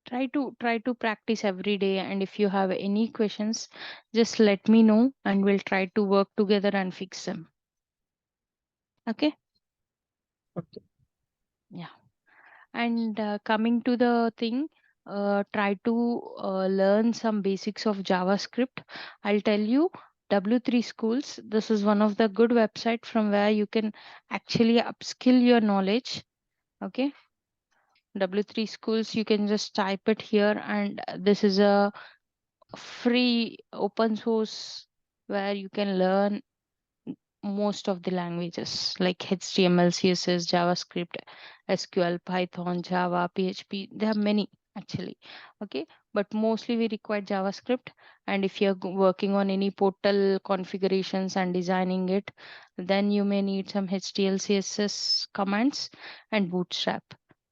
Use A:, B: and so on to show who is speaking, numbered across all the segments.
A: try to practice every day, and if you have any questions, just let me know and we'll try to work together and fix them. Okay.
B: Okay.
A: Yeah. And coming to the thing, try to learn some basics of JavaScript. I'll tell you, W3 Schools, this is one of the good website from where you can actually upskill your knowledge. Okay. W3 Schools, you can just type it here, and this is a free open source where you can learn most of the languages like HTML, CSS, JavaScript, SQL, Python, Java, PHP. There are many actually. Okay, but mostly we require JavaScript. And if you're working on any portal configurations and designing it, then you may need some HTML, CSS commands and Bootstrap.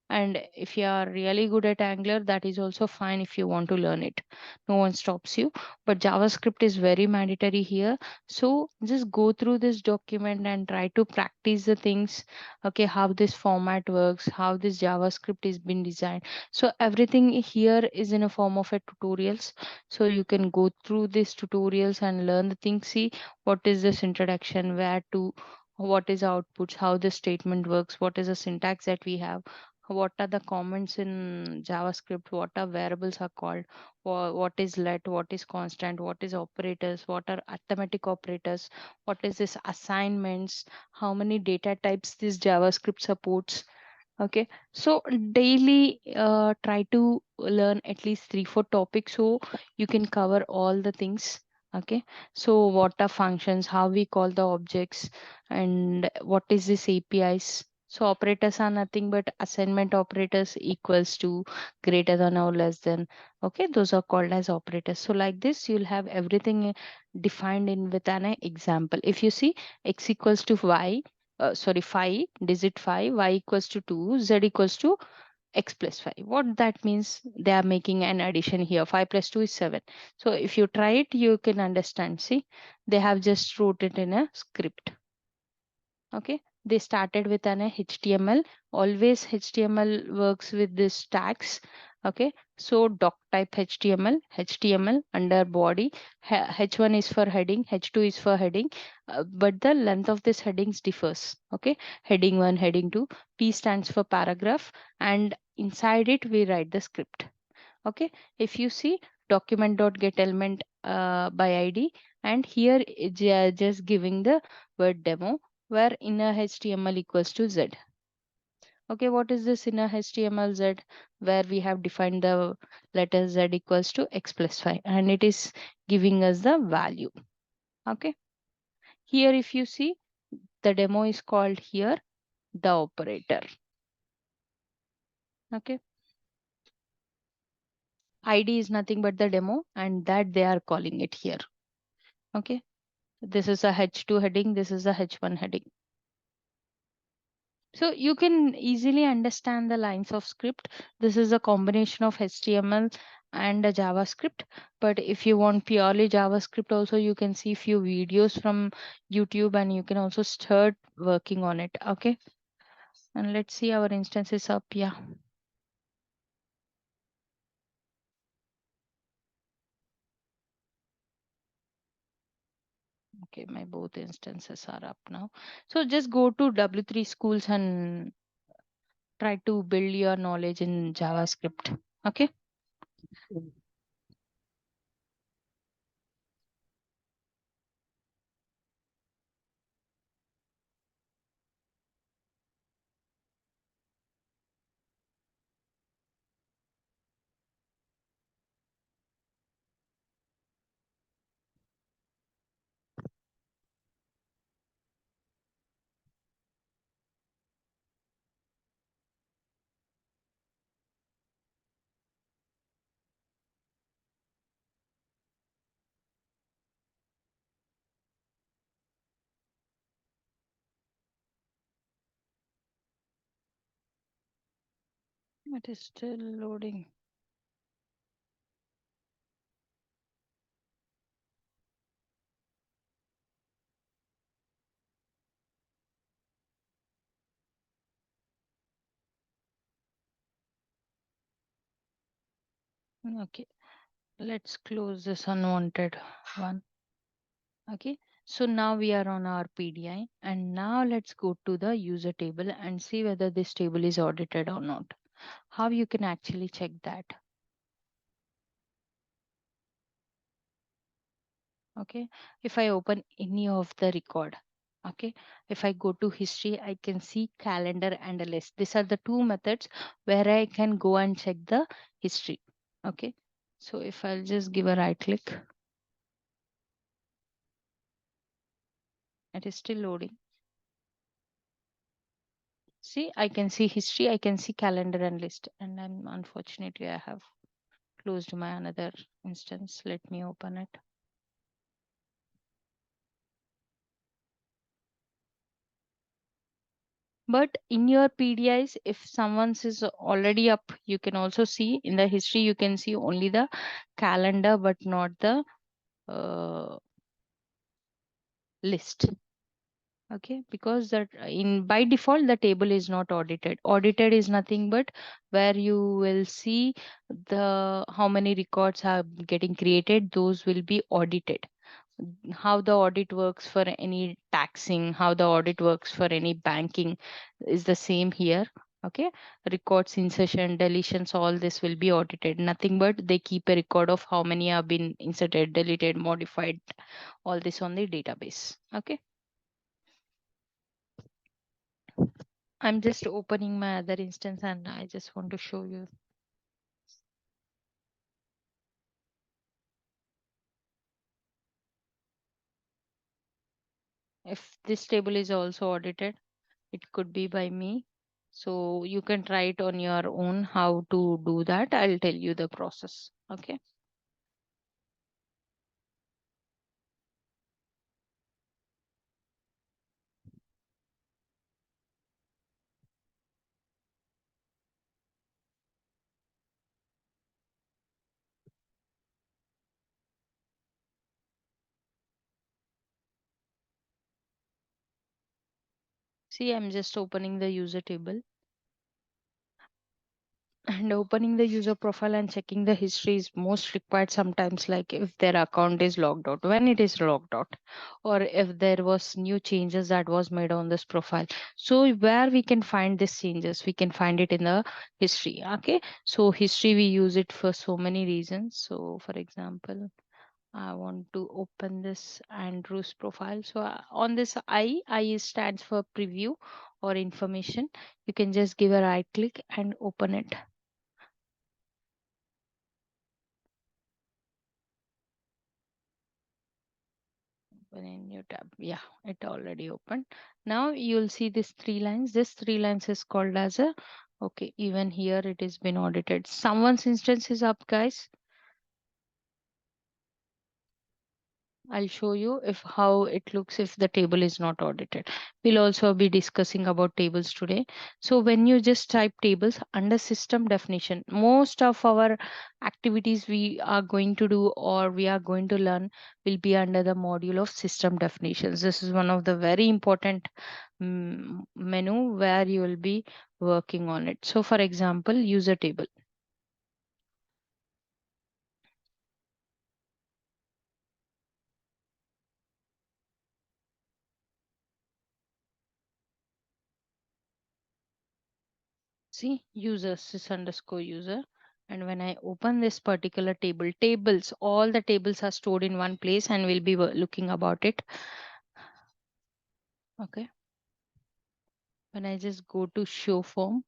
A: And if you are really good at Angular, that is also fine if you want to learn it. No one stops you. But JavaScript is very mandatory here, so just go through this document and try to practice the things. Okay, how this format works, how this JavaScript is been designed. So everything here is in a form of a tutorials. So you can go through these tutorials and learn the things. See what is this introduction, where to, what is outputs, how the statement works, what is the syntax that we have, what are the comments in JavaScript, what are variables are called, what is let, what is constant, what is operators, what are arithmetic operators, what is this assignments, how many data types this JavaScript supports. Okay, so daily try to learn at least 3 4 topics so you can cover all the things. Okay, so what are functions, how we call the objects, and what is this APIs. So operators are nothing but assignment operators, equals to, greater than or less than. Okay, those are called as operators. So like this you'll have everything defined in with an example. If you see x equals to y, sorry 5, digit 5, y equals to 2, z equals to x plus 5. What that means, they are making an addition here. 5 plus 2 is 7. So if you try it, you can understand. See, they have just wrote it in a script. Okay, they started with an HTML. Always HTML works with this tags. Okay, so doc type HTML under body. H1 is for heading, H2 is for heading, but the length of this headings differs. Okay, heading 1, heading 2. P stands for paragraph, and inside it we write the script. Okay, if you see document.getElement by ID, and here just giving the word demo where inner HTML equals to Z. Okay, what is this inner HTML Z, where we have defined the letter Z equals to x plus 5, and it is giving us the value. Okay, here if you see, the demo is called here the operator. Okay, ID is nothing but the demo, and that they are calling it here. Okay, this is a H2 heading, this is a H1 heading. So you can easily understand the lines of script. This is a combination of HTML and a JavaScript. But if you want purely JavaScript also, you can see few videos from YouTube and you can also start working on it. Okay. And let's see our instance is up. Yeah. Okay, my both instances are up now. So just go to W3 schools and try to build your knowledge in JavaScript. Okay. It is still loading. Okay, let's close this unwanted one. Okay, so now we are on our PDI, and now let's go to the user table and see whether this table is audited or not. How you can actually check that? Okay, if I open any of the record, okay, if I go to history, I can see calendar and a list. These are the two methods where I can go and check the history. Okay, so if I'll just give a right click, it is still loading. See, I can see history, I can see calendar and list, and I'm unfortunately I have closed my another instance. Let me open it. But in your PDIs, if someone's is already up, you can also see in the history, you can see only the calendar, but not the uh, list. Okay, because that in by default the table is not audited. Audited is nothing but where you will see the how many records are getting created, those will be audited. How the audit works for any taxing, how the audit works for any banking is the same here. Okay, records insertion, deletions, all this will be audited. Nothing but they keep a record of how many have been inserted, deleted, modified, all this on the database. Okay, I'm just opening my other instance and I just want to show you. If this table is also audited, it could be by me. So you can try it on your own how to do that. I'll tell you the process. Okay. See, I'm just opening the user table and opening the user profile and checking the history is most required sometimes, like if their account is logged out, when it is logged out, or if there was new changes that was made on this profile. So where we can find these changes, we can find it in the history. Okay, so history we use it for so many reasons. So for example, I want to open this Andrew's profile. So on this I stands for preview or information. You can just give a right click and open it. Open a new tab. Yeah, it already opened. Now you'll see these three lines. This three lines is called as a, okay, even here it has been audited. Someone's instance is up, guys. I'll show you if how it looks if the table is not audited. We'll also be discussing about tables today. So when you just type tables under system definition, most of our activities we are going to do or we are going to learn will be under the module of system definitions. This is one of the very important menu where you will be working on it. So for example, user table. See, user sys underscore user. And when I open this particular table, tables, all the tables are stored in one place and we'll be looking about it. Okay. When I just go to show form,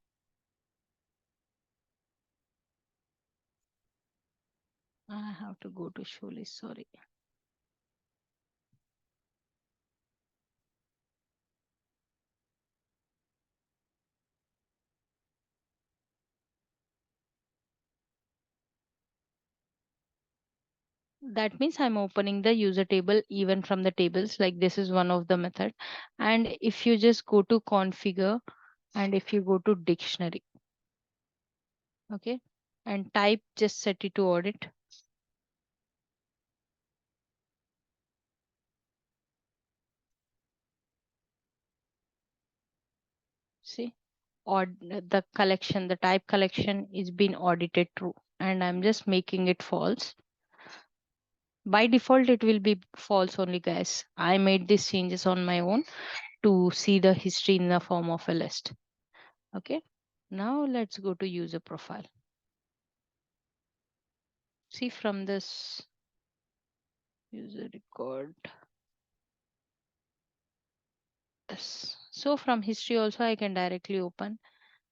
A: I have to go to show list. Sorry. That means I'm opening the user table even from the tables. Like this is one of the method. And if you just go to configure and if you go to dictionary, okay, and type just set it to audit. See, or the collection, the type collection is being audited through. and I'm just making it false. By default, it will be false only, guys. I made these changes on my own to see the history in the form of a list. Okay. Now let's go to user profile. See from this user record. Yes. So from history also I can directly open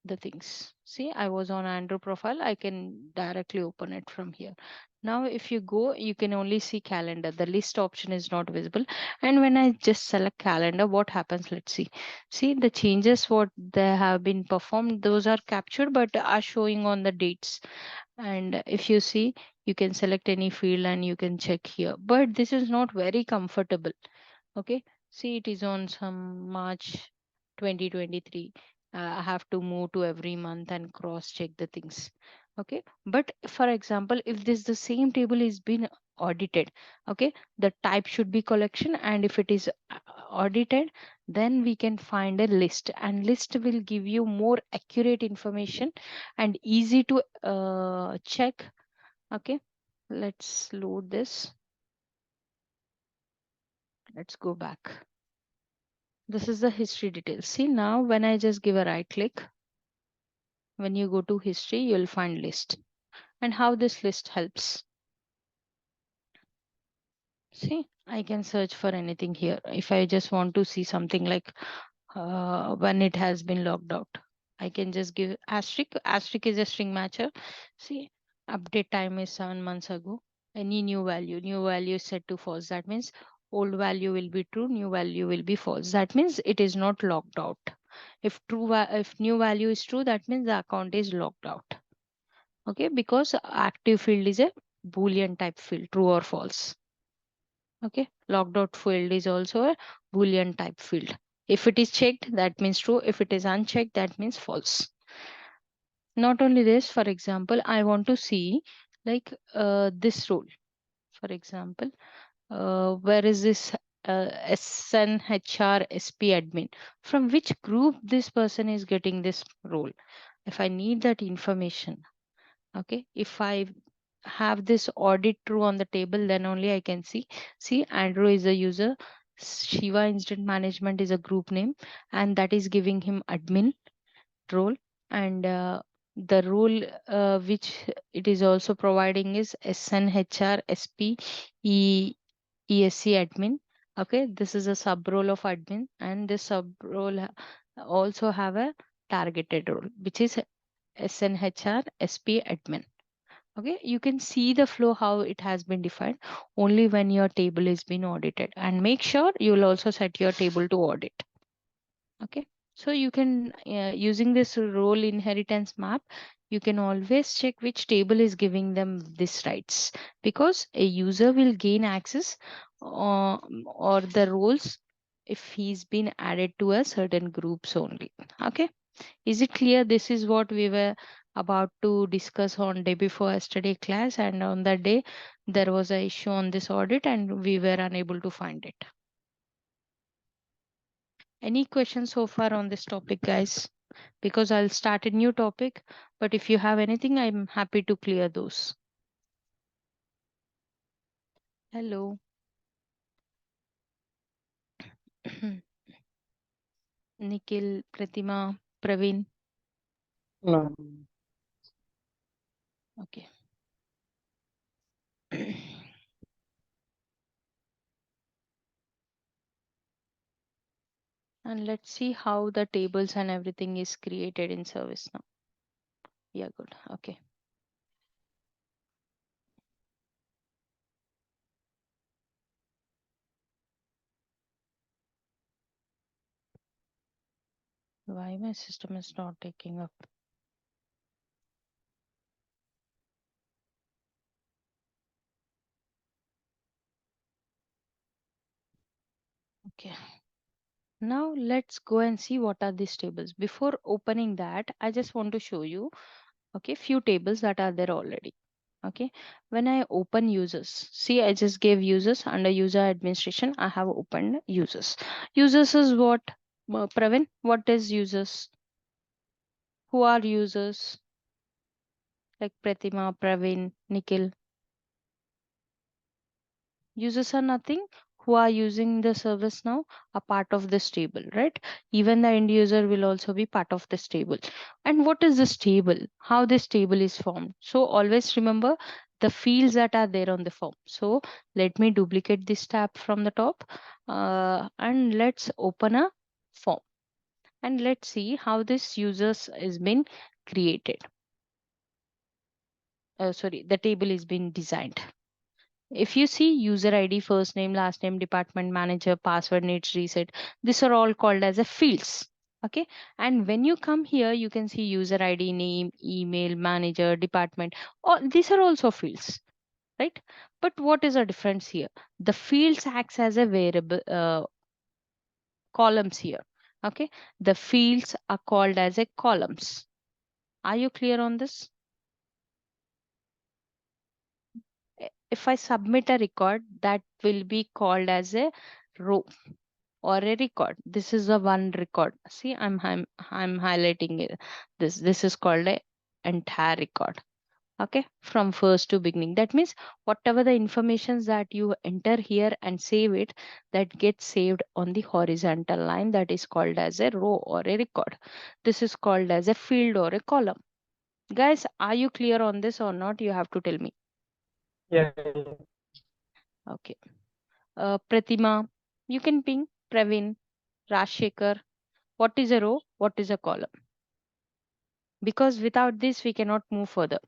A: the things. See, I was on Android profile. I can directly open it from here. Now, if you go, you can only see calendar. The list option is not visible. And when I just select calendar, what happens? Let's see. See the changes what they have been performed. Those are captured, but are showing on the dates. And if you see, you can select any field and you can check here. But this is not very comfortable. Okay, see it is on some March 2023. I have to move to every month and cross check the things. Okay, but for example, if this the same table is been audited, okay, the type should be collection, and if it is audited, then we can find a list, and list will give you more accurate information and easy to check. Okay, let's load this. Let's go back. This is the history details. See now when I just give a right click, when you go to history, you'll find list. And how this list helps. See, I can search for anything here. If I just want to see something like when it has been logged out, I can just give asterisk. Asterisk is a string matcher. See, update time is 7 months ago. Any new value is set to false. That means old value will be true, new value will be false. That means it is not logged out. If if new value is true, that means the account is logged out. Okay, because active field is a boolean type field, true or false. Okay, logged out field is also a boolean type field. If it is checked, that means true. If it is unchecked, that means false. Not only this, for example, I want to see like this role. For example, where is this SNHR SP admin? From which group this person is getting this role? If I need that information, okay, if I have this audit true on the table, then only I can see Andrew is a user, Shiva incident management is a group name, and that is giving him admin role. And the role which it is also providing is SNHR SP ESC admin. Okay, this is a sub role of admin, and this sub role also have a targeted role, which is SNHR SP admin. Okay, you can see the flow how it has been defined only when your table is being audited, and make sure you will also set your table to audit. Okay, so you can using this role inheritance map, you can always check which table is giving them these rights, because a user will gain access or the roles if he's been added to a certain groups only. Okay, is it clear? This is what we were about to discuss on day before yesterday class, and on that day there was a issue on this audit and we were unable to find it. Any questions so far on this topic, guys? Because I'll start a new topic, but if you have anything, I'm happy to clear those. Hello. Nikhil, Pratima, Praveen.
B: No.
A: Okay. And let's see how the tables and everything is created in ServiceNow. Yeah, good. Okay. Why my system is not taking up? Okay. Now let's go and see what are these tables. Before opening that, I just want to show you, okay, few tables that are there already. Okay, when I open users, see I just gave users under user administration. I have opened users. Users is what? Praveen, what is users? Who are users? like Pratima, Praveen, Nikhil. Users are nothing who are using the service now are part of this table, right? Even the end user will also be part of this table. And what is this table? How this table is formed? So always remember the fields that are there on the form. So let me duplicate this tab from the top and let's open a form and let's see how this users is been created. Sorry, the table is being designed. If you see user ID, first name, last name, department manager, password needs reset, these are all called as a fields. Okay. And when you come here, you can see user ID, name, email, manager, department. All these are also fields, right? But what is the difference here? The fields acts as a variable columns here. Okay. The fields are called as a columns. Are you clear on this? If I submit a record, that will be called as a row or a record. This is a one record. See, I'm highlighting it. This is called a entire record. Okay, from first to beginning. That means whatever the informations that you enter here and save it, that gets saved on the horizontal line. That is called as a row or a record. This is called as a field or a column. Guys, are you clear on this or not? You have to tell me.
B: Yeah.
A: Okay. Pratima, you can ping Praveen, Rashekar. What is a row? What is a column? Because without this, we cannot move further.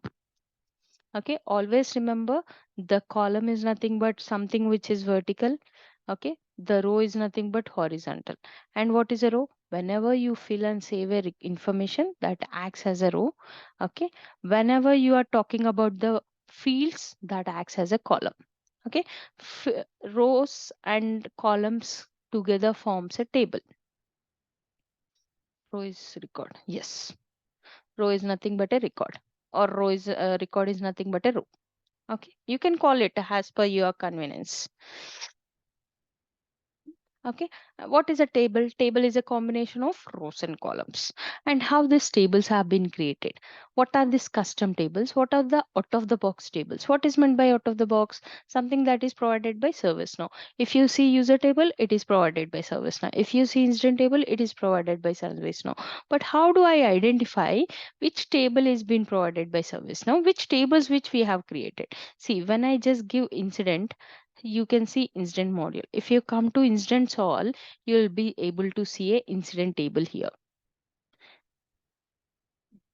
A: Okay, always remember the column is nothing but something which is vertical. Okay, the row is nothing but horizontal. And what is a row? Whenever you fill and save a information, that acts as a row. Okay, whenever you are talking about the fields, that acts as a column. Okay, rows and columns together forms a table. Row is record. Yes, row is nothing but a record, or row is record is nothing but a row. Okay, you can call it as per your convenience. Okay, what is a table? Table is a combination of rows and columns. And how these tables have been created? What are these custom tables? What are the out of the box tables? What is meant by out of the box? Something that is provided by ServiceNow. If you see user table, it is provided by ServiceNow. If you see incident table, it is provided by ServiceNow. But how do I identify which table is being provided by ServiceNow? Which tables which we have created? See, when I just give incident, you can see incident module. If you come to incidents all, you'll be able to see a incident table here.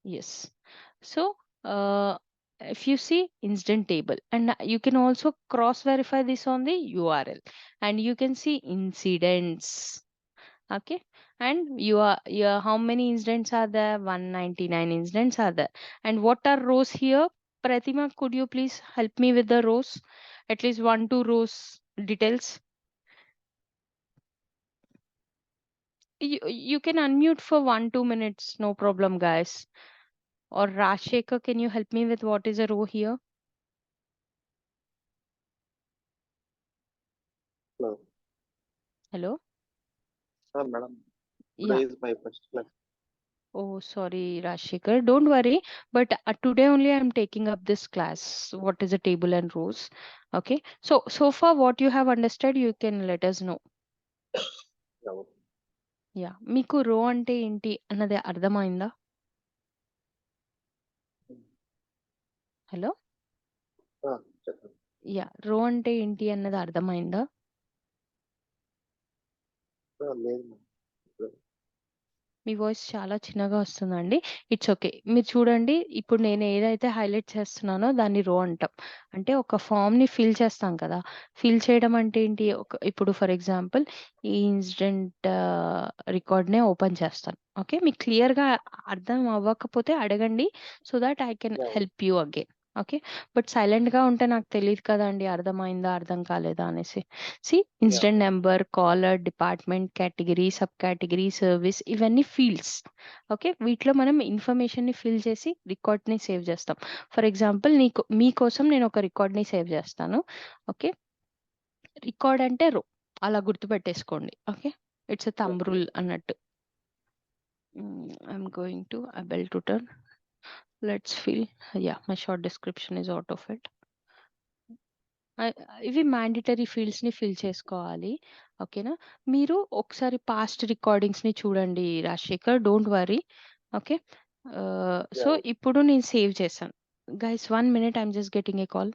A: Yes. So if you see incident table, and you can also cross verify this on the URL, and you can see incidents. Okay, and how many incidents are there? 199 incidents are there. And what are rows here? Pratima, could you please help me with the rows? At least 1 2 rows details. You can unmute for 1 2 minutes, no problem, guys. Or Rashekar, can you help me with what is a row here?
C: Hello.
A: Hello?
C: Madam.
A: Yeah.
C: Today is my first class.
A: Oh, sorry, Rashekar. Don't worry. But today only I'm taking up this class. What is a table and rows? Okay. So far what you have understood, you can let us know.
C: Yeah, okay.
A: Yeah. మీకు రో అంటే ఏంటి అన్నది అర్థమైందా? Hello?
C: చెప్పండి.
A: Yeah. రో అంటే ఏంటి అన్నది అర్థమైందా?
C: లేదు మేడం.
A: మీ వాయిస్ చాలా చిన్నగా వస్తుందండి. It's okay. మీరు చూడండి, ఇప్పుడు నేను ఏదైతే హైలైట్ చేస్తున్నానో దాన్ని రో అంటాం. అంటే ఒక ఫామ్‌ని ఫిల్ చేస్తాం కదా! ఫిల్ చేయడం అంటే ఏంటి? ఇప్పుడు ఫర్ ఎగ్జాంపుల్ ఈ ఇన్సిడెంట్ రికార్డ్‌నే ఓపెన్ చేస్తాను. ఓకే. మీకు క్లియర్‌గా అర్థం అవ్వకపోతే అడగండి. So that I can help you again. Okay. But సైలెంట్‌గా ఉంటే నాకు తెలీదు కదండీ అర్థమైందా? అర్థం కాలేదా అనేసి. Incident number, caller, department, category, sub category, service ఇవన్నీ ఫీల్డ్స్. ఓకే. వీటిలో మనం ఇన్ఫర్మేషన్‌ని ఫిల్ చేసి రికార్డ్‌ని సేవ్ చేస్తాం. ఫర్ ఎగ్జాంపుల్ మీకోసం నేను ఒక రికార్డ్‌ని సేవ్ చేస్తాను. ఓకే. రికార్డ్ అంటే రో. అలా గుర్తుపెట్టేసుకోండి. Okay. It's a thumb rule అన్నట్టు. I'm going to Abel tutor. Let's fill. Yeah, my short description is out of it. ఇవి మ్యాండేటరీ ఫీల్డ్స్ ని ఫిల్ చేసుకోవాలి. ఓకేనా? మీరు ఒకసారి పాస్ట్ రికార్డింగ్స్ ని చూడండి Rajasekhar, don't worry. Okay. So
C: Yeah.
A: ఇప్పుడు నేను సేవ్ చేశాను. Guys 1 minute, I'm just getting a call.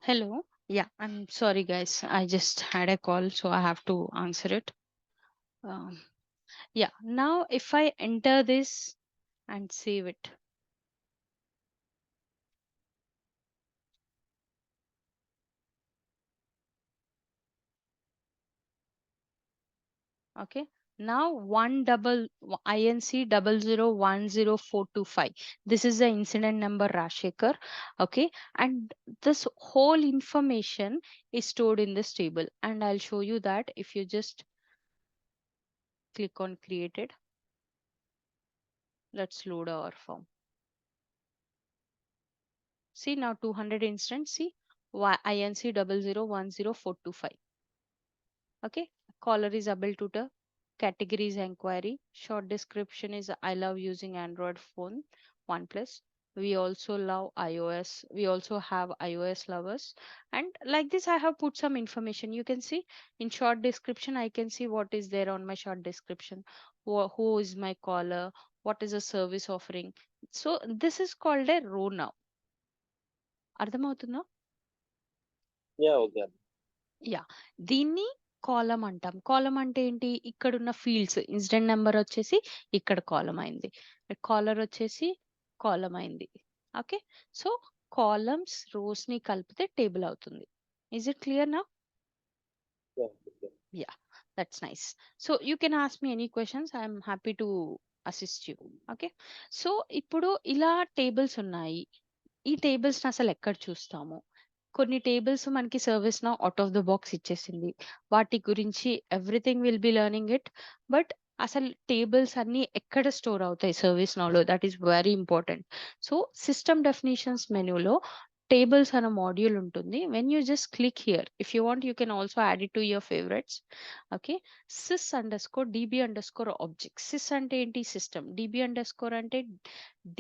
A: Hello. Yeah, I'm sorry guys, I just had a call, so I have to answer it. um, yeah, now if I enter this and save it. Okay. Now INC 00100425. This is the incident number, Rashekar. Okay. And this whole information is stored in this table. And I'll show you that if you just click on created. Let's load our form. See now 200 instance. See INC 00100425. Okay. Caller is able to the category is inquiry. Short description is I love using Android phone OnePlus. We also love iOS. We also have iOS lovers. And like this, I have put some information. You can see in short description, I can see what is there on my short description. Who is my caller? What is the service offering? So this is called a row now. అర్థమవుతుందా?
C: Yeah, okay.
A: Yeah, దీన్ని కాలం అంటాం. కాలం అంటే ఏంటి? ఇక్కడున్న fields incident number వచ్చేసి ఇక్కడ కాలం అయింది, caller వచ్చేసి కాలం అయింది. ఓకే. సో కాలమ్స్ రోస్ ని కలిపితే టేబుల్ అవుతుంది. ఈజ్ ఇట్ క్లియర్ నా?
C: Yeah, okay.
A: Yeah, that's nice. So you can ask me any questions, I'm happy to assist you. Okay. So ఇప్పుడు ఇలా టేబుల్స్ ఉన్నాయి. ఈ టేబుల్స్ అసలు ఎక్కడ చూస్తాము? కొన్ని టేబుల్స్ మనకి ServiceNow out of the box ఇచ్చేసింది. వాటి గురించి everything will be learning it. But అసలు టేబుల్స్ అన్ని ఎక్కడ స్టోర్ అవుతాయి సర్వీస్ నౌలో? That is very important. So system definitions మెనూలో టేబుల్స్ అనే మాడ్యూల్ ఉంటుంది. When you just click here, if you want you can also add it to your favourites. Okay. sys_db_ object. Sys అంటే ఏంటి? సిస్టమ్. db_ అంటే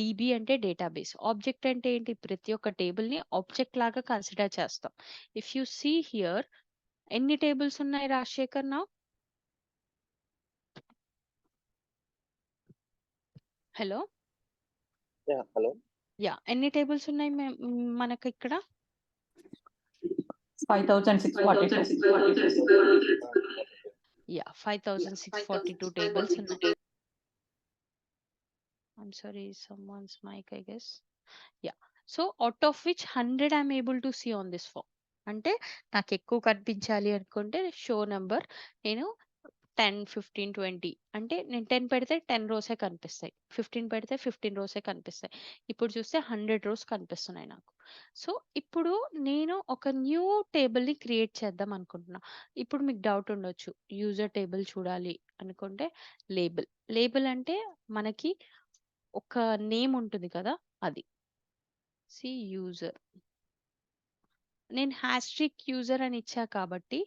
A: DB అంటే database. Object అంటే ఏంటి? ప్రతి ఒక్క టేబుల్ ని ఆబ్జెక్ట్ లాగా కన్సిడర్ చేస్తాం. ఇఫ్ యు సీ హియర్, ఎన్ని టేబుల్స్ ఉన్నాయి రాజశేఖర్ నా? హలో.
C: Yeah, hello.
A: యా, ఎన్ని టేబుల్స్ ఉన్నాయి మనకి ఇక్కడ?
B: 5642.
A: యా, 5642 టేబుల్స్ ఉన్నాయి. I'm sorry, someone's mic, I guess. Yeah. So out of which 100 I'm able to see on this form. అంటే నాకు ఎక్కువ కనిపించాలి అనుకుంటే షో నెంబర్ నేను 10, 15, 20 అంటే నేను 10 పెడితే 10 రోసే కనిపిస్తాయి, 15 పెడితే 15 రోసే కనిపిస్తాయి. ఇప్పుడు చూస్తే 100 రోస్ కనిపిస్తున్నాయి నాకు. సో ఇప్పుడు నేను ఒక న్యూ టేబుల్ని క్రియేట్ చేద్దాం అనుకుంటున్నా. ఇప్పుడు మీకు డౌట్ ఉండొచ్చు, యూజర్ టేబుల్ చూడాలి అనుకుంటే లేబుల్. లేబుల్ అంటే మనకి ఒక నేమ్ ఉంటుంది కదా, అది సి యూజర్. నేను హ్యాష్ట్రిక్ యూజర్ అని ఇచ్చా కాబట్టి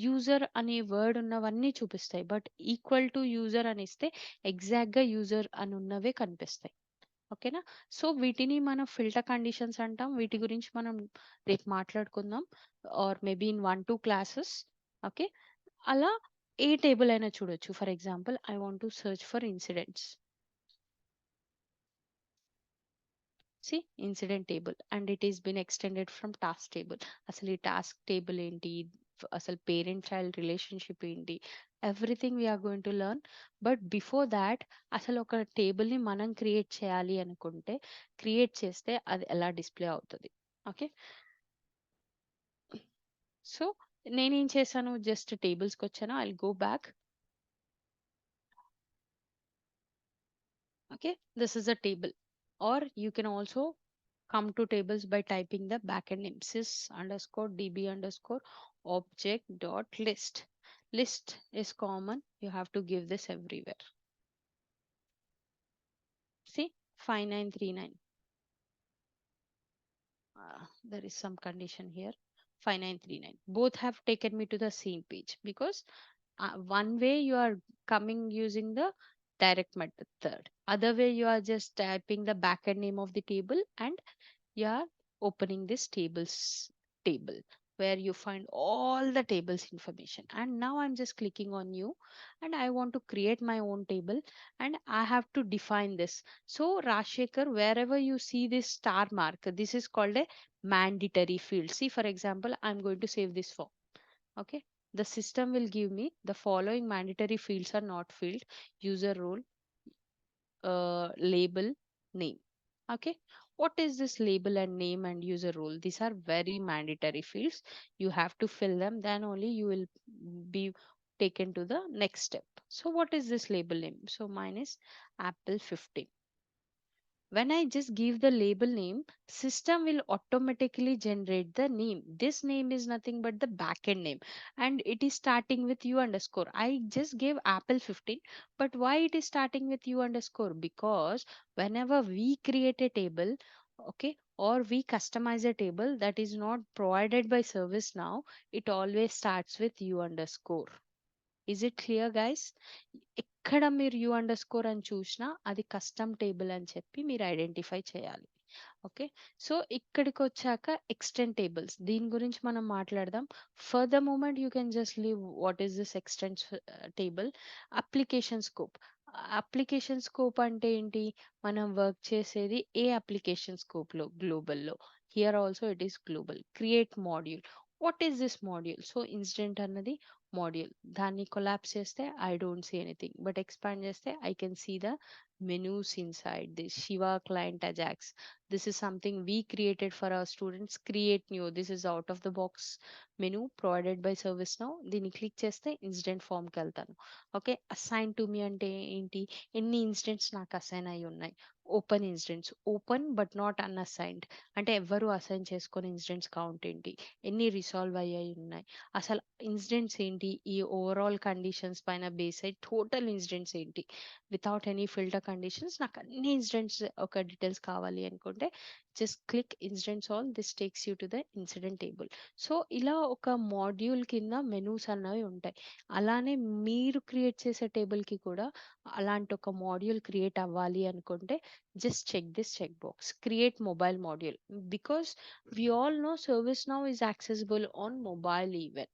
A: యూజర్ అనే వర్డ్ ఉన్నవన్నీ చూపిస్తాయి. బట్ ఈక్వల్ టు యూజర్ అని ఇస్తే ఎగ్జాక్ట్గా యూజర్ అని ఉన్నవే కనిపిస్తాయి. ఓకేనా? సో వీటిని మనం ఫిల్టర్ కండిషన్స్ అంటాం. వీటి గురించి మనం రేపు మాట్లాడుకుందాం, or maybe in 1-2 classes. Okay, అలా ఏ టేబుల్ అయినా చూడొచ్చు. For example, I want to search for incidents. See incident table and it is been extended from task table. అసలు ఈ టాస్క్ టేబుల్ ఏంటి, అసలు పేరెంట్ చైల్డ్ రిలేషన్షిప్ ఏంటి, everything we are going to learn. But before that అసలు ఒక టేబుల్ని మనం create చేయాలి అనుకుంటే, క్రియేట్ చేస్తే అది ఎలా డిస్ప్లే అవుతుంది. ఓకే, సో నేనేం చేశాను, జస్ట్ టేబుల్స్కి వచ్చాను. I go back. Okay, this is a table, or you can also come to tables by typing the backend name sys underscore db underscore object dot list. List is common, you have to give this everywhere. See 5939, there is some condition here. 5939 both have taken me to the same page, because one way you are coming using the direct method, other way you are just typing the backend name of the table and you are opening this tables table where you find all the tables information. And now I'm just clicking on new and I want to create my own table and I have to define this. So Rashekar, wherever you see this star mark, this is called a mandatory field. See, for example, I'm going to save this form. Okay, the system will give me the following mandatory fields are not filled: user role, label, name. Okay, what is this label and name and user role? These are very mandatory fields, you have to fill them, then only you will be taken to the next step. So what is this label name? So mine is apple 15. When I just give the label name, system will automatically generate the name. This name is nothing but the backend name and it is starting with u underscore. I just gave apple 15, but why it is starting with u underscore? Because whenever we create a table, okay, or we customize a table that is not provided by ServiceNow, it always starts with u underscore. Is it clear, guys? ఎక్కడ మీరు you under score అని చూసినా అది custom table అని చెప్పి మీరు identify చేయాలి. Okay, so ఇక్కడికి వచ్చాక ఎక్స్టెండ్ టేబుల్స్, దీని గురించి మనం మాట్లాడదాం. For the moment you can just leave what is this extend table. Application scope. Application scope అంటే ఏంటి, మనం వర్క్ చేసేది ఏ అప్లికేషన్ స్కోప్లో, గ్లోబల్లో. Here also it is global. Create module. What is this module? So incident అన్నది module. దాన్ని collapse చేస్తే I don't see anything, but expand చేస్తే I can see the menus inside this Shiva client Ajax. This is something we created for our students. Create new. This is out of the box menu provided by ServiceNow. దీన్ని click చేస్తే incident ఫామ్కి వెళ్తాను. Okay, assign to me అంటే ఏంటి, ఎన్ని incidents నాకు assign అయి ఉన్నాయి. Open incidents, open but not unassigned అంటే ఎవరు అసైన్ చేసుకొని ఇన్సిడెంట్స్ కౌంట్ ఏంటి, ఎన్ని రిసాల్వ్ అయ్యాయి ఉన్నాయి, అసలు ఇన్సిడెంట్స్ ఏంటి, ఈ ఓవరాల్ కండిషన్స్ పైన బేస్ అయ్యి టోటల్ ఇన్సిడెంట్స్ ఏంటి. వితౌట్ ఎనీ ఫిల్టర్ కండిషన్స్ నాకు అన్ని ఇన్సిడెంట్స్ ఒక డీటెయిల్స్ కావాలి అనుకుంటే just click incidents all, this takes you to the incident table. So ఇలా ఒక మాడ్యూల్ కింద మెనూస్ అన్నవి ఉంటాయి. అలానే మీరు క్రియేట్ చేసే టేబుల్కి కూడా అలాంటి ఒక మాడ్యూల్ క్రియేట్ అవ్వాలి అనుకుంటే just check this checkbox, create mobile module, because we all know ServiceNow is accessible on mobile even.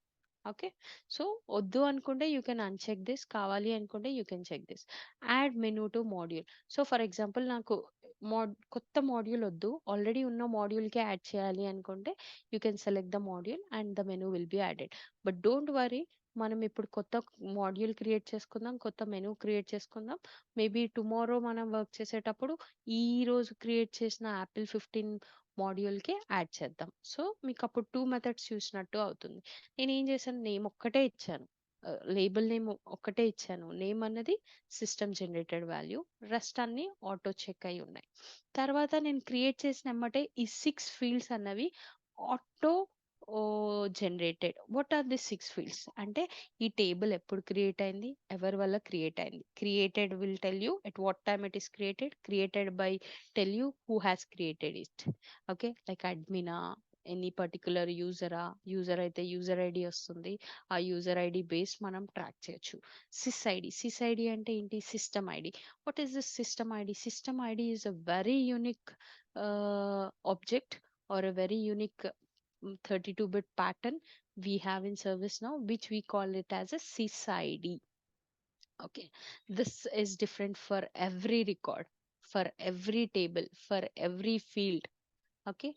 A: Okay, so వద్దు అనుకుంటే యూ కెన్ అన్చెక్ దిస్, కావాలి అనుకుంటే you can check this. Add menu to module. So for example నాకు కొత్త module వద్దు, already ఉన్న మాడ్యూల్కే add చేయాలి అనుకుంటే you can select the module and the menu will be added. But don't worry, మనం ఇప్పుడు కొత్త మాడ్యూల్ క్రియేట్ చేసుకుందాం, కొత్త మెనూ క్రియేట్ చేసుకుందాం. మేబీ టుమారో మనం వర్క్ చేసేటప్పుడు ఈ రోజు క్రియేట్ చేసిన యాపిల్ 15 మాడ్యూల్కి యాడ్ చేద్దాం. సో మీకు అప్పుడు 2 మెథడ్స్ చూసినట్టు అవుతుంది. నేను ఏం చేశాను, నేమ్ ఒక్కటే ఇచ్చాను. లేబుల్ నేమ్ ఒక్కటే ఇచ్చాను, నేమ్ అన్నది సిస్టమ్ జనరేటెడ్ వాల్యూ, రెస్ట్ అన్ని ఆటో చెక్ అయి ఉన్నాయి. తర్వాత నేను క్రియేట్ చేసిన ఎమ్మటే ఈ 6 ఫీల్డ్స్ అన్నవి auto generated. What are the 6 fields అంటే ఈ టేబుల్ ఎప్పుడు క్రియేట్ అయింది, ఎవరి వల్ల క్రియేట్ అయింది. Created will tell you at what time it is created by tell you who has created it. Okay, like అడ్మినా, ఎనీ పర్టికులర్ యూజర్ అయితే user ID వస్తుంది, ఆ యూజర్ ఐడి బేస్ మనం ట్రాక్ చేయొచ్చు. సిస్ ఐడి అంటే ఏంటి, system ID. What is this system ID? System ID is a very unique object or a very unique 32-bit pattern we have in ServiceNow, which we call it as a sysID. Okay, this is different for every record, for every table, for every field. Okay,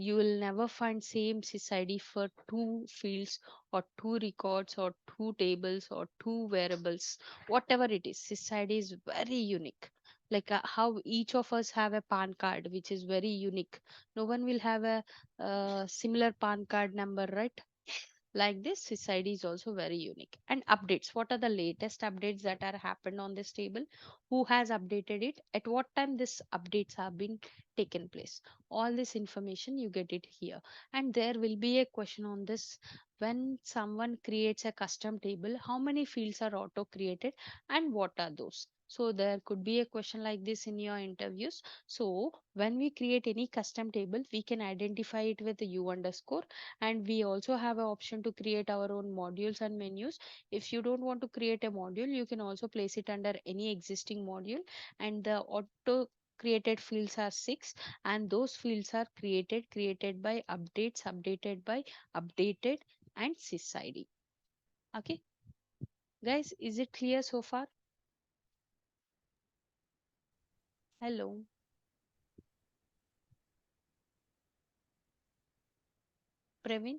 A: you will never find same sysID for two fields or two records or two tables or two variables. Whatever it is, sysID is very unique. Like how each of us have a pan card which is very unique, no one will have a similar pan card number, right? Like this, sysID is also very unique. And updates, what are the latest updates that are happened on this table, who has updated it, at what time this updates have been taken place. All this information you get it here. And there will be a question on this: when someone creates a custom table, how many fields are auto created and what are those? So there could be a question like this in your interviews. So when we create any custom table, we can identify it with the u underscore, and we also have an option to create our own modules and menus. If you don't want to create a module, you can also place it under any existing module, and the auto created fields are 6, and those fields are created by updated by updated and sysID. Okay guys, is it clear so far? Hello, Praveen,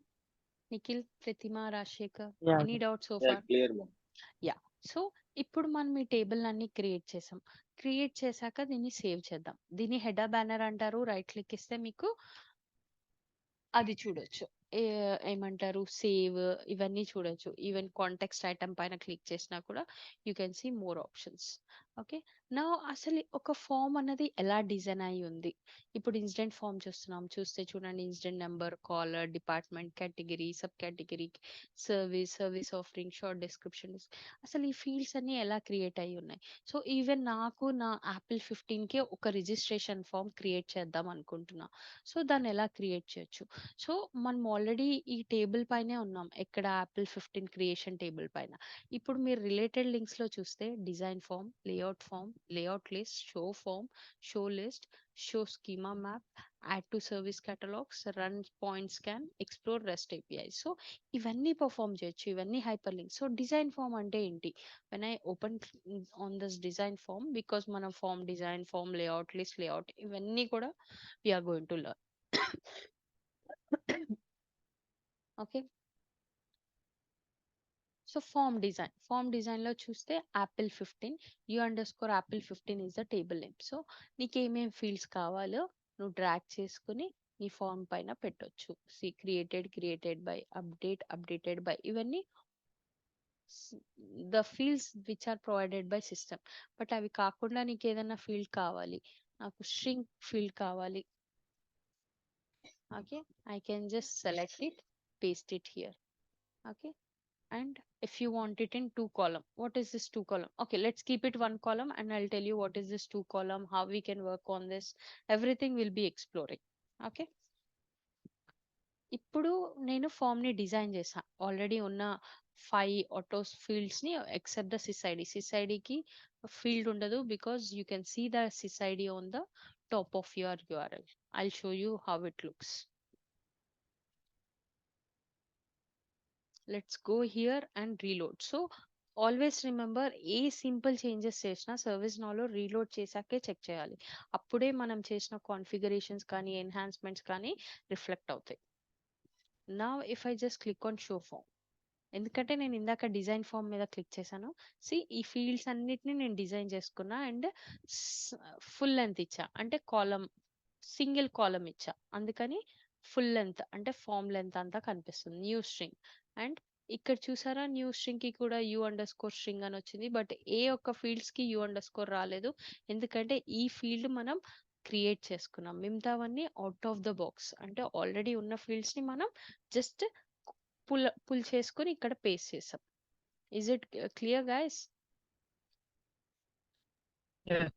A: Nikhil, Pratima, Rashekar,
B: Yeah,
A: any doubts so
C: Yeah,
A: far?
C: clear, ma'am.
A: Yeah, so ఇప్పుడు మనం ఈ table అన్ని create చేసాం. Create చేశాక దీన్ని save చేద్దాం. దీన్ని header banner అంటారు. రైట్ క్లిక్ ఇస్తే మీకు అది చూడొచ్చు. ఏమంటారు, సేవ్, ఇవన్నీ చూడొచ్చు. ఈవెన్ కాంటెక్స్ట్ ఐటమ్ పైన క్లిక్ చేసినా కూడా you can see more options. Okay, నా అసలు ఒక ఫామ్ అన్నది ఎలా డిజైన్ అయి ఉంది. ఇప్పుడు ఇన్సిడెంట్ ఫామ్ చూస్తున్నాం, చూస్తే చూడండి, incident number, caller, department, category, sub category, service offering, short description. అసలు ఈ ఫీల్డ్స్ అన్ని ఎలా క్రియేట్ అయి ఉన్నాయి. సో ఈవెన్ నాకు నా యాపిల్ 15కి ఒక రిజిస్ట్రేషన్ ఫామ్ క్రియేట్ చేద్దాం అనుకుంటున్నా. సో దాన్ని ఎలా క్రియేట్ చేయొచ్చు. సో మనం ఆల్రెడీ ఈ టేబుల్ పైనే ఉన్నాం, ఎక్కడ, యాపిల్ 15 క్రియేషన్ టేబుల్ పైన. ఇప్పుడు మీరు రిలేటెడ్ లింక్స్ లో చూస్తే design form, layout list, show list, show schema map, add to service catalogs, run point scan, explore REST API. So ఇవన్నీ పర్ఫామ్ చేయొచ్చు, ఇవన్నీ hyperlink. So design form అంటే ఏంటి? When I open on this design form, because మనం form design, form layout, list layout, ఇవన్నీ కూడా we're going to learn. Okay, so form design లో చూస్తే apple 15, U underscore apple 15 is the table name. So నీకు ఏమేం fields కావాలో నువ్వు drag చేసుకుని నీ ఫామ్ పైన పెట్టొచ్చు. Sys created by, updated by, ఇవన్నీ the fields which are provided by system. But అవి కాకుండా నీకు ఏదైనా ఫీల్డ్ కావాలి, నాకు స్ట్రింగ్ ఫీల్డ్ కావాలి. Okay, I can just select it, paste it here. Okay, and if you want it in 2 column, what is this 2 column? Okay, let's keep it 1 column and I'll tell you what is this 2 column, how we can work on this. Everything will be exploring. Okay, ఇప్పుడు నేను form ని design చేసా, already ఉన్న 5 auto fields ని except the sys ID కి field ఉండదు, because you can see the sys ID on the top of your URL. I'll show you how it looks. Let's go here and reload. So always remember, A simple changes చేసినా service నాలో reload చేశాకే check చేయాలి. అప్పుడే మనం చేసిన configurations కానీ enhancements కానీ reflect అవుతాయి. నా if I just click on show form, ఎందుకంటే నేను ఇందాక డిజైన్ ఫామ్ మీద క్లిక్ చేశాను. ఈ ఫీల్డ్స్ అన్నిటిని నేను డిజైన్ చేసుకున్నా అండ్ ఫుల్ లెంత్ ఇచ్చా, అంటే సింగిల్ కాలం ఇచ్చా, అందుకని ఫుల్ లెంత్ అంటే ఫామ్ లెంత్ అంతా కనిపిస్తుంది. న్యూ స్ట్రింగ్ అండ్ ఇక్కడ చూసారా న్యూ స్ట్రింగ్ కి కూడా u_string అని వచ్చింది. బట్ ఏ ఒక్క ఫీల్డ్స్ కి u_ రాలేదు, ఎందుకంటే ఈ ఫీల్డ్ మనం క్రియేట్ చేసుకున్నాం. మిగతావన్నీ అవుట్ ఆఫ్ ద బాక్స్, అంటే ఆల్రెడీ ఉన్న ఫీల్డ్స్ ని మనం జస్ట్ పుల్ చేసుకొని ఇక్కడ పేస్ట్ చేసాం. Is it clear guys?
B: Yeah.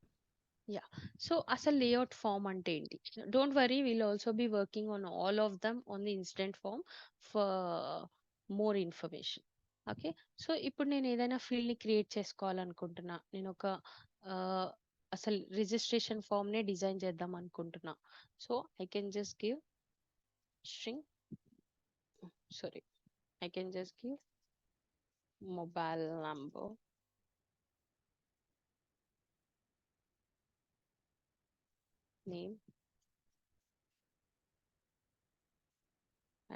A: Yeah. So అసలు లేఅవుట్ ఫామ్ అంటే ఏంటి? Don't worry, will also be working on all of them on the incident form for more information. Okay. So ఇప్పుడు నేను ఏదైనా field ని క్రియేట్ చేసుకోవాలనుకుంటున్నా, నేను ఒక అసలు రిజిస్ట్రేషన్ ఫామ్ నే డిజైన్ చేద్దాం అనుకుంటున్నా. So I can just give string, sorry, I can just give mobile number, name,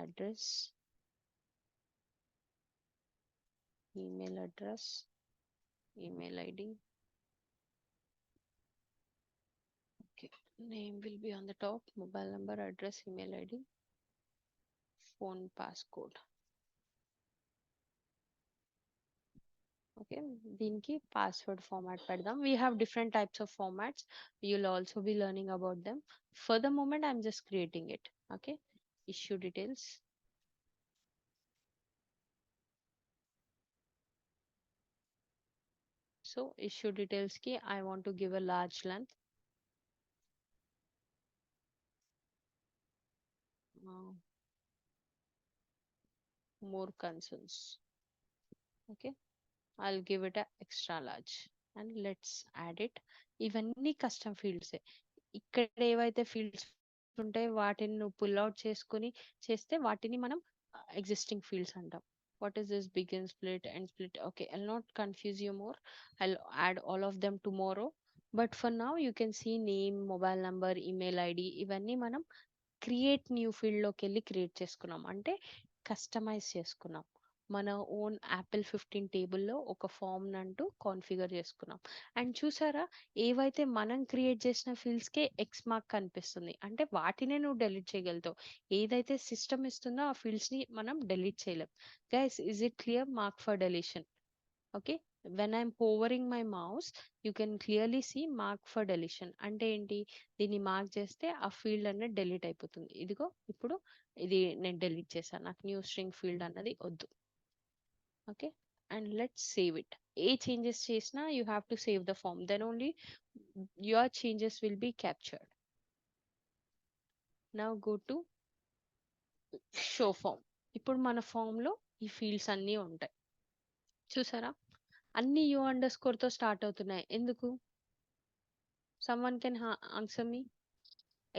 A: address, email address, email ID. Okay, name will be on the top, mobile number, address, email ID, phone passcode. Okay, దీనికి password format పెడదాం. We have different types of formats. You'll also be learning about them. For the moment, I'm just creating it. Okay, issue details. So issue details ki I want to give a large length. More concerns. Okay, I'll give it a extra large and let's add it. ఇవన్నీ custom fields. ఇక్కడ ఏవైతే fields ఉంటాయి వాటిని నువ్వు pull out చేసుకుని చేస్తే వాటిని మనం ఎగ్జిస్టింగ్ ఫీల్డ్స్ అంటాం. What is this begin split and split? Okay, I'll not confuse you more, I'll add all of them tomorrow. But for now you can see name, mobile number, email ID, ఇవన్నీ మనం create new ఫీల్డ్లోకి వెళ్ళి create చేసుకున్నాం, అంటే customise చేసుకున్నాం. మన own Apple 15 టేబుల్లో ఒక ఫామ్ అంటూ కాన్ఫిగర్ చేసుకున్నాం. అండ్ చూసారా, ఏవైతే మనం క్రియేట్ చేసిన ఫీల్డ్స్కే ఎక్స్ మార్క్ కనిపిస్తుంది, అంటే వాటినే నువ్వు డెలీట్ చేయగలుగుతావు. ఏదైతే సిస్టమ్ ఇస్తుందో ఆ ఫీల్డ్స్ని మనం డెలీట్ చేయలేం. Guys, is it clear? Mark for deletion. Okay, when I'm hovering my mouse you can clearly see mark for deletion. అంటే ఏంటి? దీన్ని మార్క్ చేస్తే ఆ ఫీల్డ్ అనేది డెలీట్ అయిపోతుంది. ఇదిగో ఇప్పుడు ఇది నేను డెలీట్ చేశాను, నాకు న్యూ స్ట్రింగ్ ఫీల్డ్ అన్నది వద్దు. Okay, and let's save it. ఏ చేంజెస్ చేసినా you have to save the form, then only your changes will be captured. Now go to show form. ఇప్పుడు మన ఫామ్లో ఈ ఫీల్డ్స్ అన్నీ ఉంటాయి. చూసారా, అన్ని u_తో స్టార్ట్ అవుతున్నాయి. ఎందుకు? Someone can answer me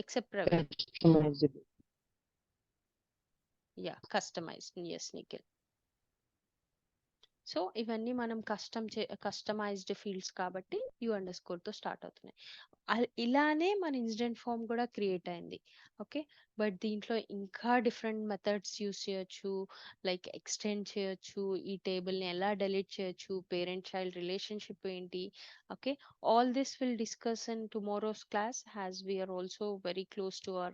A: except Praveen.
B: Customizable.
A: Yeah, customized. Yes Nikhil. So ఇవన్నీ మనం కస్టమైజ్డ్ ఫీల్డ్స్ కాబట్టి u_తో స్టార్ట్ అవుతున్నాయి. ఇలానే మన ఇన్సిడెంట్ ఫామ్ కూడా క్రియేట్ అయింది. ఓకే, బట్ దీంట్లో ఇంకా డిఫరెంట్ మెథడ్స్ యూస్ చేయొచ్చు, లైక్ ఎక్స్టెండ్ చేయొచ్చు, ఈ టేబుల్ని ఎలా డెలీట్ చేయొచ్చు, పేరెంట్ చైల్డ్ రిలేషన్షిప్ ఏంటి. Okay, all this will discuss in tomorrow's class, as we are also very close to our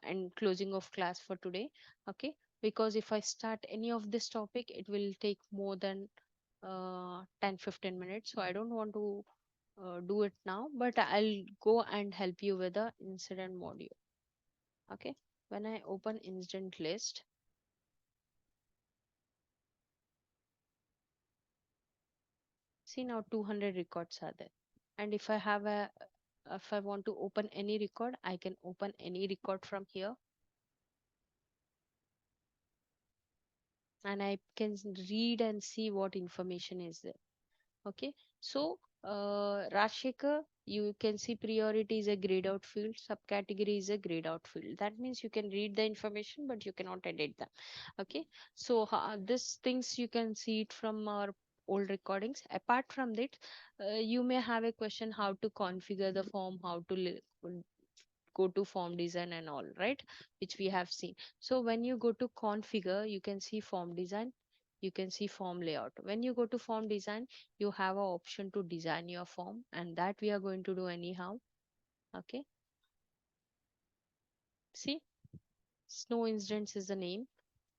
A: and closing of class for today. Okay, because if I start any of this topic it will take more than 10-15 minutes, so I don't want to do it now, but I'll go and help you with the incident module. Okay, when I open incident list, see now 200 records are there, and if I want to open any record, I can open any record from here, and I can read and see what information is there. Okay, so Rashika, you can see priority is a grayed out field, subcategory is a grayed out field. That means you can read the information but you cannot edit them. Okay, so this things you can see it from our old recordings. Apart from that, you may have a question how to configure the form, how to go to form design and all, right, which we have seen. So when you go to configure, you can see form design, you can see form layout. When you go to form design, you have an option to design your form, and that we are going to do anyhow. Okay, see, snow incidents is the name.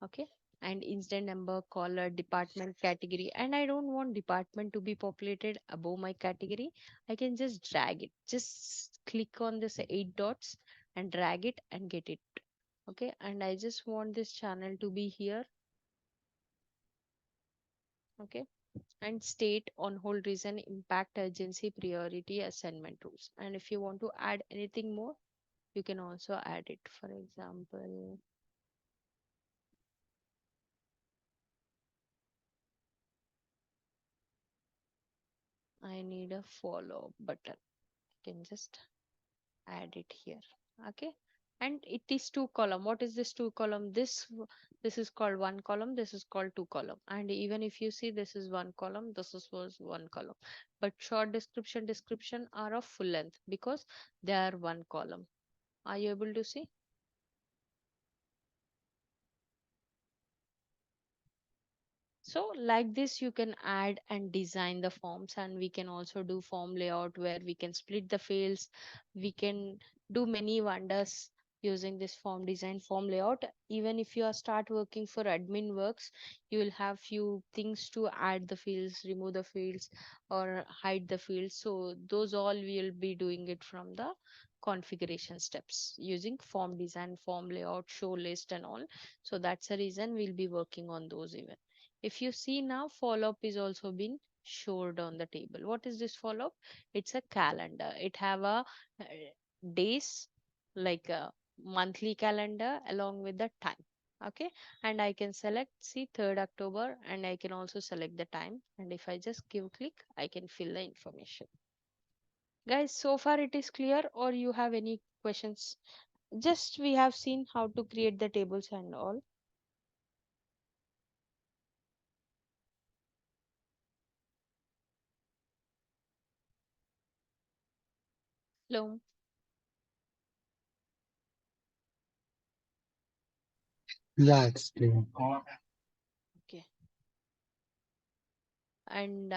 A: Okay, and instance number, caller, department, category. And I don't want department to be populated above my category. I can just drag it. Just click on this 8 dots and drag it and get it. Okay. And I just want this channel to be here. Okay. And state on hold reason, impact, urgency, priority, assignment rules. And if you want to add anything more, you can also add it. For example, I need a follow button. You can just add it here. Okay. And it is two column. What is this two column? This is called one column, this is called two column. And even if you see, this is one column, was one column, but short description are of full length because they are one column. Are you able to see? So like this, you can add and design the forms, and we can also do form layout where we can split the fields. We can do many wonders using this form design, form layout. Even if you are start working for admin works, you will have few things to add the fields, remove the fields, or hide the fields. So those all we will be doing it from the configuration steps using form design, form layout, show list and all. So that's the reason we'll be working on those even. If you see now, follow up is also been showed on the table. What is this follow up? It's a calendar. It have a days, like a monthly calendar along with the time. Okay. And I can select, see, 3rd October, and I can also select the time. And if I just give click, I can fill the information. Guys, so far it is clear, or you have any questions? Just we have seen how to create the tables and all. Hello.
B: Yeah, it's clear.
A: Okay. And